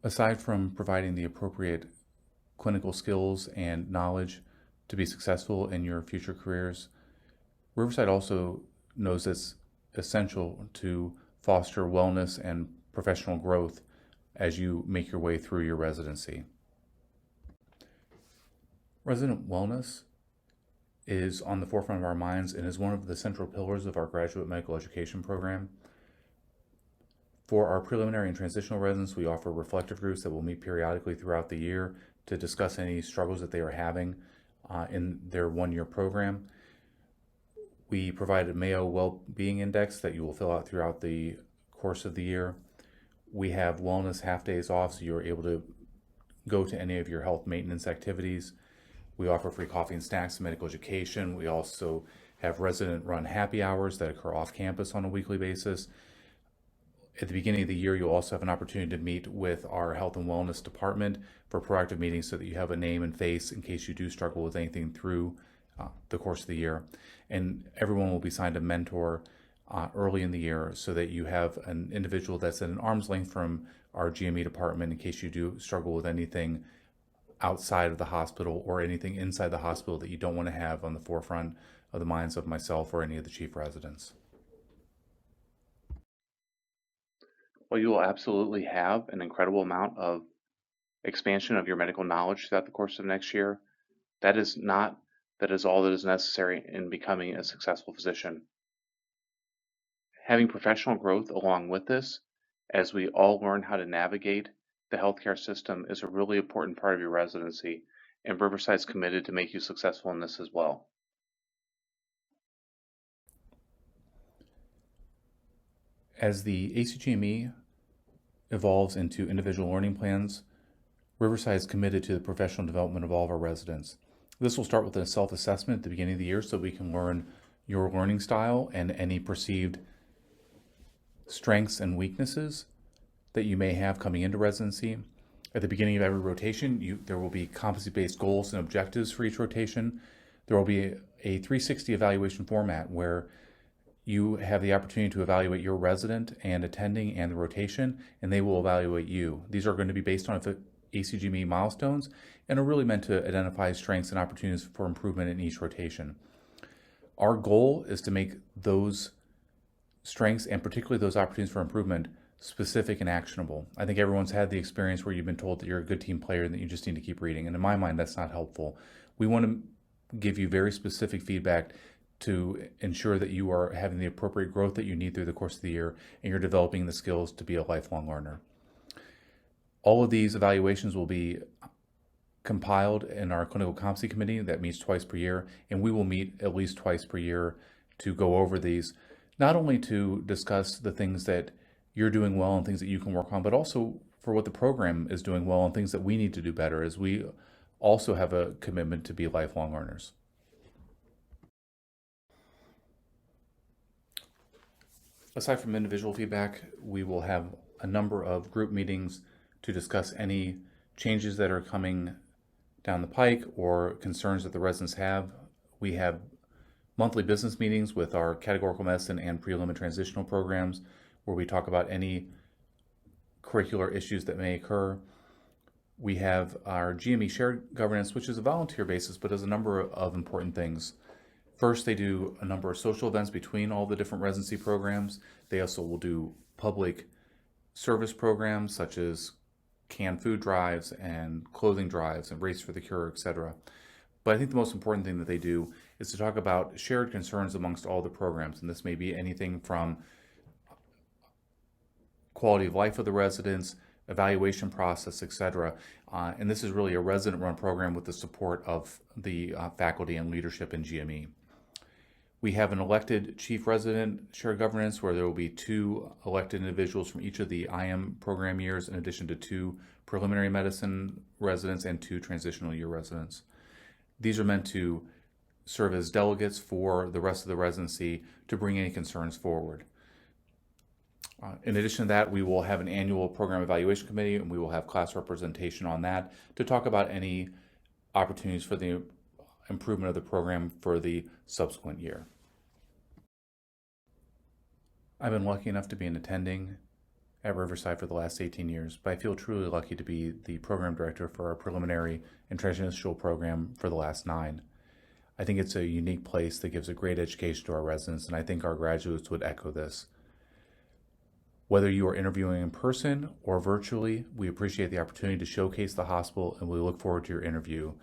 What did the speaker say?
Aside from providing the appropriate clinical skills and knowledge to be successful in your future careers, Riverside also knows it's essential to foster wellness and professional growth as you make your way through your residency. Resident wellness is on the forefront of our minds and is one of the central pillars of our graduate medical education program. For our preliminary and transitional residents, we offer reflective groups that will meet periodically throughout the year to discuss any struggles that they are having in their one-year program. We provide a Mayo Well-Being Index that you will fill out throughout the course of the year. We have wellness half days off, so you're able to go to any of your health maintenance activities. We offer free coffee and snacks and medical education. We also have resident-run happy hours that occur off campus on a weekly basis. At the beginning of the year, you'll also have an opportunity to meet with our health and wellness department for proactive meetings so that you have a name and face in case you do struggle with anything through the course of the year. And everyone will be assigned a mentor early in the year so that you have an individual that's at an arm's length from our GME department in case you do struggle with anything outside of the hospital or anything inside the hospital that you don't want to have on the forefront of the minds of myself or any of the chief residents. Well, you will absolutely have an incredible amount of expansion of your medical knowledge throughout the course of next year. That is all that is necessary in becoming a successful physician. Having professional growth along with this, as we all learn how to navigate the healthcare system, is a really important part of your residency, and Riverside's committed to make you successful in this as well. As the ACGME evolves into individual learning plans, Riverside is committed to the professional development of all of our residents. This will start with a self-assessment at the beginning of the year so we can learn your learning style and any perceived strengths and weaknesses that you may have coming into residency. At the beginning of every rotation, there will be competency-based goals and objectives for each rotation. There will be a 360 evaluation format where you have the opportunity to evaluate your resident and attending and the rotation, and they will evaluate you. These are going to be based on ACGME milestones and are really meant to identify strengths and opportunities for improvement in each rotation. Our goal is to make those strengths and particularly those opportunities for improvement specific and actionable. I think everyone's had the experience where you've been told that you're a good team player and that you just need to keep reading. And in my mind, that's not helpful. We want to give you very specific feedback to ensure that you are having the appropriate growth that you need through the course of the year and you're developing the skills to be a lifelong learner. All of these evaluations will be compiled in our clinical competency committee that meets twice per year, and we will meet at least twice per year to go over these, not only to discuss the things that you're doing well and things that you can work on, but also for what the program is doing well and things that we need to do better, as we also have a commitment to be lifelong learners. Aside from individual feedback, we will have a number of group meetings to discuss any changes that are coming down the pike or concerns that the residents have. We have monthly business meetings with our categorical medicine and prelim and transitional programs where we talk about any curricular issues that may occur. We have our GME shared governance, which is a volunteer basis, but does a number of important things. First, they do a number of social events between all the different residency programs. They also will do public service programs such as canned food drives and clothing drives and Race for the Cure, etc. But I think the most important thing that they do is to talk about shared concerns amongst all the programs. And this may be anything from quality of life of the residents, evaluation process, etc. And this is really a resident-run program with the support of the faculty and leadership in GME. We have an elected chief resident shared governance where there will be 2 elected individuals from each of the IM program years in addition to 2 preliminary medicine residents and 2 transitional year residents. These are meant to serve as delegates for the rest of the residency to bring any concerns forward. In addition to that, we will have an annual program evaluation committee and we will have class representation on that to talk about any opportunities for the improvement of the program for the subsequent year. I've been lucky enough to be an attending at Riverside for the last 18 years, but I feel truly lucky to be the program director for our preliminary and transitional program for the last 9. I think it's a unique place that gives a great education to our residents, and I think our graduates would echo this. Whether you are interviewing in person or virtually, we appreciate the opportunity to showcase the hospital, and we look forward to your interview.